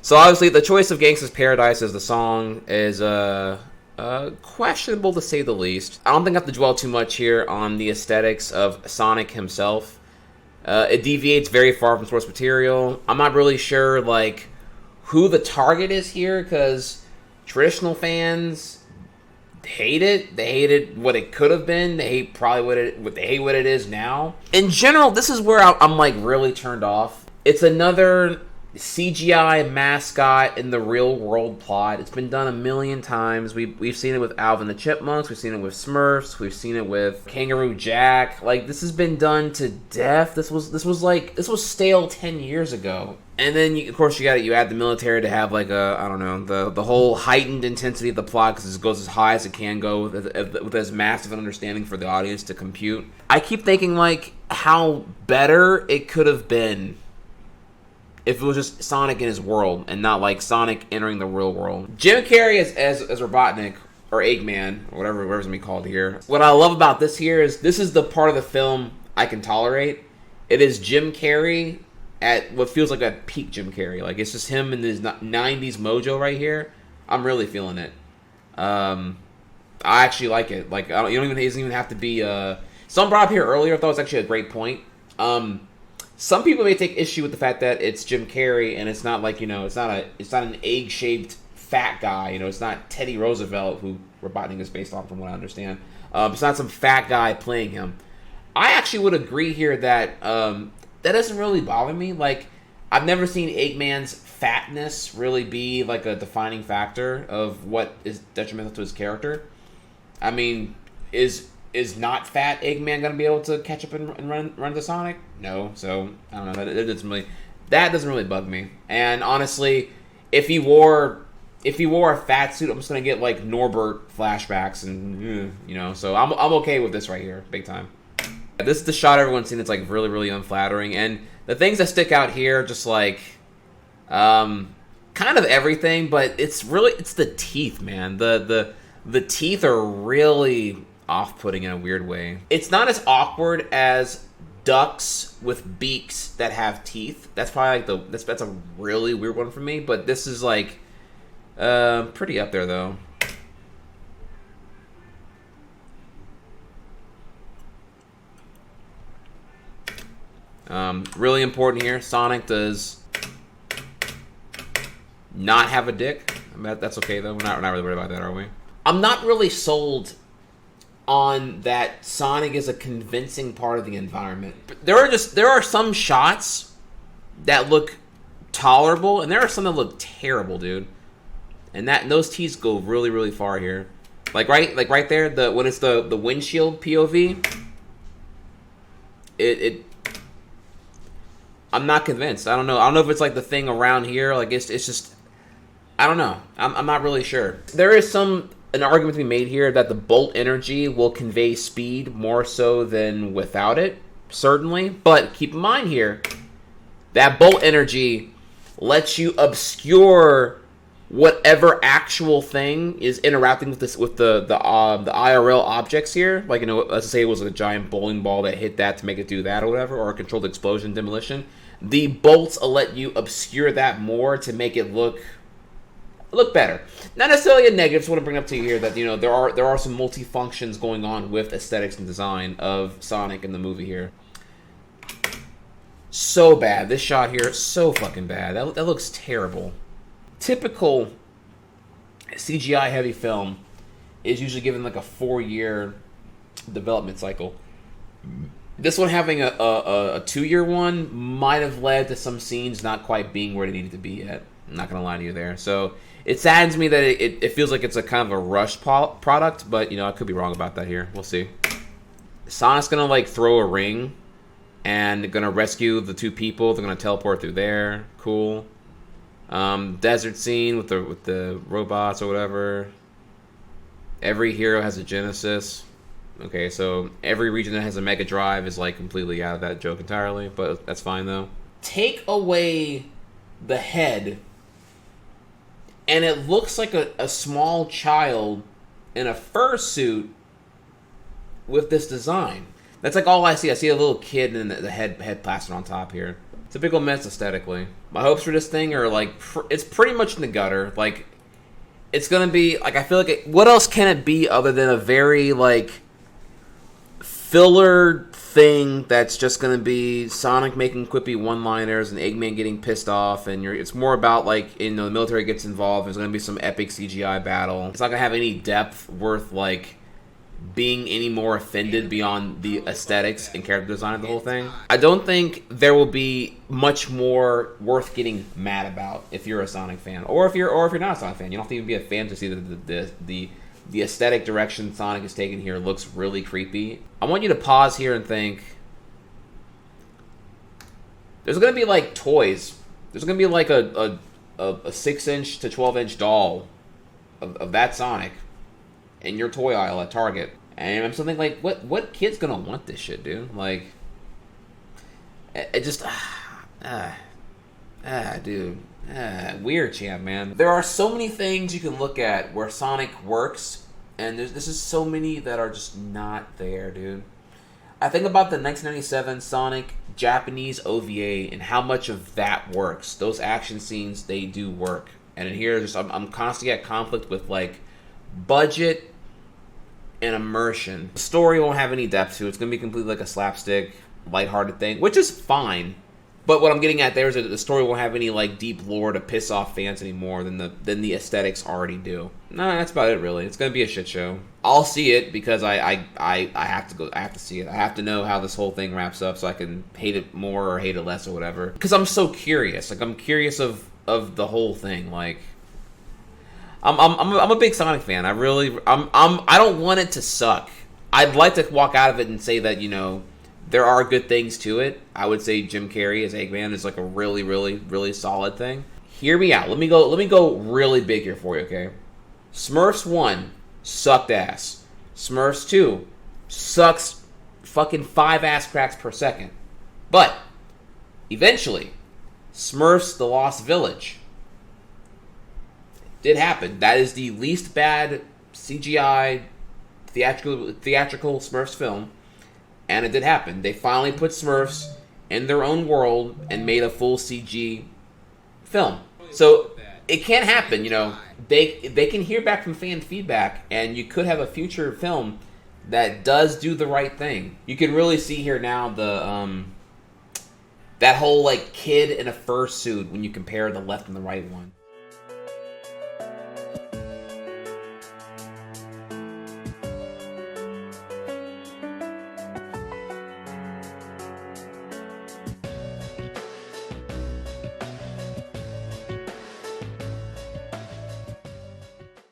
So obviously, the choice of "Gangsta's Paradise" as the song is questionable to say the least. I don't think I have to dwell too much here on the aesthetics of Sonic himself. It deviates very far from source material. I'm not really sure like who the target is here, because traditional fans hate it. They hated what it could have been. They hate what it is now. In general, this is where I'm like really turned off. It's another CGI mascot in the real world plot. It's been done a million times. We've seen it with Alvin the Chipmunks. We've seen it with Smurfs. We've seen it with Kangaroo Jack. Like, this has been done to death. This was stale 10 years ago. And then of course you add the military to have like I don't know, the whole heightened intensity of the plot, because it goes as high as it can go with as massive an understanding for the audience to compute. I keep thinking like how better it could have been if it was just Sonic in his world and not like Sonic entering the real world. Jim Carrey as Robotnik, or Eggman, or whatever's gonna be called here. What I love about this here is this is the part of the film I can tolerate. It is Jim Carrey at what feels like a peak Jim Carrey. Like, it's just him in his 90s mojo right here. I'm really feeling it. I actually like it. Like, it doesn't even have to be. Someone brought up here earlier. I thought it was actually a great point. Some people may take issue with the fact that it's Jim Carrey and it's not like, it's not an egg-shaped fat guy. It's not Teddy Roosevelt, who Robotnik is based on, from what I understand. It's not some fat guy playing him. I actually would agree here that that doesn't really bother me. Like, I've never seen Eggman's fatness really be like a defining factor of what is detrimental to his character. I mean, is not fat Eggman going to be able to catch up and run to Sonic? No. So, I don't know. That doesn't really bug me. And honestly, if he wore a fat suit, I'm just going to get like Norbert flashbacks and, so I'm okay with this right here. Big time. This is the shot everyone's seen that's like really, really unflattering. And the things that stick out here, just like, kind of everything, but it's the teeth, man. The teeth are really off-putting in a weird way. It's not as awkward as ducks with beaks that have teeth. That's probably like that's a really weird one for me, but this is like pretty up there though. Really important here, Sonic does not have a dick. I mean, that's okay though. We're not really worried about that, are we? I'm not really sold on that Sonic is a convincing part of the environment. There are some shots that look tolerable, and there are some that look terrible, dude. And those teeth go really, really far here. Like right there, when it's the windshield POV, I'm not convinced. I don't know if it's like the thing around here. Like it's just, I don't know. I'm not really sure. There is an argument to be made here that the bolt energy will convey speed more so than without it, certainly. But keep in mind here, that bolt energy lets you obscure whatever actual thing is interacting with the IRL objects here. Like, let's say it was a giant bowling ball that hit that to make it do that or whatever, or a controlled explosion demolition. The bolts will let you obscure that more to make it look better. Not necessarily a negative. Just want to bring up to you here that there are some multi-functions going on with aesthetics and design of Sonic in the movie here. So bad. This shot here, so fucking bad. That looks terrible. Typical CGI heavy film is usually given like a 4-year development cycle. This one having a 2-year one might have led to some scenes not quite being where they needed to be yet. I'm not gonna lie to you there. So it saddens me that it feels like it's a kind of a rushed product, but I could be wrong about that here. We'll see. Sonic's gonna like throw a ring and gonna rescue the 2 people. They're gonna teleport through there. Cool. Desert scene with the robots or whatever. Every hero has a Genesis. Okay, so every region that has a Mega Drive is like completely out of that joke entirely, but that's fine though. Take away the head, and it looks like a small child in a fursuit with this design. That's like all I see. I see a little kid and the head plastered on top here. Typical mess aesthetically. My hopes for this thing are like it's pretty much in the gutter. Like it's gonna be like I feel like what else can it be other than a very like filler thing that's just gonna be Sonic making quippy one-liners and Eggman getting pissed off, and it's more about like the military gets involved. There's gonna be some epic CGI battle. It's not gonna have any depth worth like being any more offended beyond the aesthetics and character design of the whole thing. I don't think there will be much more worth getting mad about if you're a Sonic fan, or if you're not a Sonic fan. You don't have to even be a fan to see that the aesthetic direction Sonic is taking here looks really creepy. I want you to pause here and think. There's gonna be like toys. There's gonna be like a 6-inch to 12-inch doll of that Sonic in your toy aisle at Target, and I'm something like, what kid's gonna want this shit, dude? Like, it just, dude, weird, champ, man. There are so many things you can look at where Sonic works, and this is so many that are just not there, dude. I think about the 1997 Sonic Japanese OVA and how much of that works. Those action scenes, they do work, and in here, just I'm constantly at conflict with like budget and immersion. The story won't have any depth to it. It's going to be completely like a slapstick, lighthearted thing, which is fine. But what I'm getting at there is that the story won't have any like deep lore to piss off fans anymore than the aesthetics already do. No, that's about it really. It's going to be a shit show. I'll see it because I have to go. I have to see it. I have to know how this whole thing wraps up so I can hate it more or hate it less or whatever. Because I'm so curious. Like I'm curious of the whole thing. Like. I'm a big Sonic fan. I don't want it to suck. I'd like to walk out of it and say that, you know, there are good things to it. I would say Jim Carrey as Eggman is like a really, really, really solid thing. Hear me out. Let me go really big here for you, okay? Smurfs 1 sucked ass. Smurfs 2 sucks fucking 5 ass cracks per second. But eventually, Smurfs The Lost Village did happen. That is the least bad CGI theatrical Smurfs film, and it did happen. They finally put Smurfs in their own world and made a full CG film. So it can happen, you know. They can hear back from fan feedback, and you could have a future film that does do the right thing. You can really see here now that whole like kid in a fursuit when you compare the left and the right one.